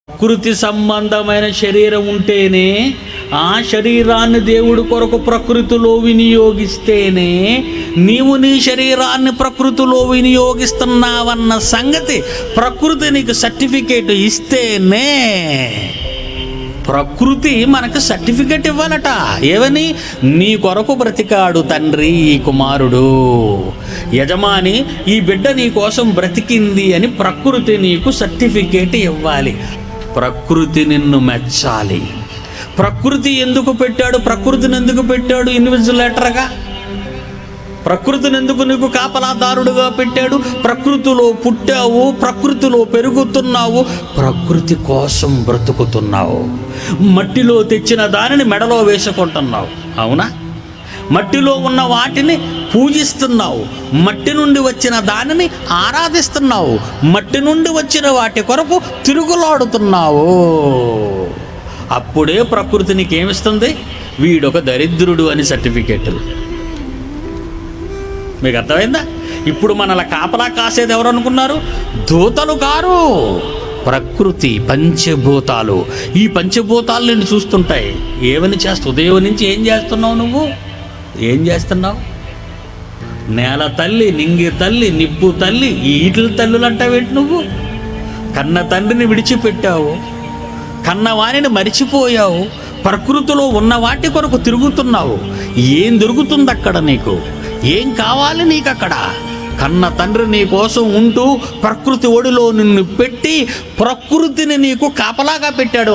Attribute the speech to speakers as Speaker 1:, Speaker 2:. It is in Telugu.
Speaker 1: ప్రకృతి సంబంధమైన శరీరం ఉంటేనే, ఆ శరీరాన్ని దేవుడి కొరకు ప్రకృతిలో వినియోగిస్తేనే నీవు నీ శరీరాన్ని ప్రకృతిలో వినియోగిస్తున్నావన్న సంగతి ప్రకృతి నీకు సర్టిఫికేట్ ఇస్తేనే. ప్రకృతి మనకు సర్టిఫికెట్ ఇవ్వాలట. ఏవని? నీ కొరకు బ్రతికాడు తండ్రి ఈ కుమారుడు, యజమాని ఈ బిడ్డ నీ కోసం బ్రతికింది అని ప్రకృతి నీకు సర్టిఫికేట్ ఇవ్వాలి. ప్రకృతి నిన్ను మెచ్చాలి. ప్రకృతి ఎందుకు పెట్టాడు? ప్రకృతిని ఎందుకు పెట్టాడు ఇన్విజిలేటర్గా? ప్రకృతిని ఎందుకు నీకు కాపలాదారుడుగా పెట్టాడు? ప్రకృతిలో పుట్టావు, ప్రకృతిలో పెరుగుతున్నావు, ప్రకృతి కోసం బ్రతుకుతున్నావు. మట్టిలో తెచ్చిన దానిని మెడలో వేసుకుంటున్నావు, అవునా? మట్టిలో ఉన్న వాటిని పూజిస్తున్నావు, మట్టి నుండి వచ్చిన దానిని ఆరాధిస్తున్నావు, మట్టి నుండి వచ్చిన వాటి కొరకు తిరుగులాడుతున్నావు. అప్పుడే ప్రకృతి నీకేమిస్తుంది? వీడొక దరిద్రుడు అని సర్టిఫికెట్. మీకు అర్థమైందా? ఇప్పుడు మనల కాపలా కాసేది ఎవరు అనుకున్నారు? దూతలు కారు, ప్రకృతి, పంచభూతాలు. ఈ పంచభూతాలు నిన్ను చూస్తుంటాయి. ఏమని చేస్తావు? ఉదయం నుంచి ఏం చేస్తున్నావు? నువ్వు ఏం చేస్తున్నావు? నేల తల్లి, నింగి తల్లి, నిప్పు తల్లి, ఈటల తల్లులు అంటావేంటి నువ్వు? కన్న తండ్రిని విడిచిపెట్టావు, కన్నవాణిని మరిచిపోయావు, ప్రకృతిలో ఉన్న వాటి కొరకు తిరుగుతున్నావు. ఏం దొరుకుతుంది అక్కడ నీకు? ఏం కావాలి నీకు అక్కడ? కన్న తండ్రి నీ కోసం ఉంటూ ప్రకృతి ఒడిలో నిన్ను పెట్టి ప్రకృతిని నీకు కాపలాగా పెట్టాడు.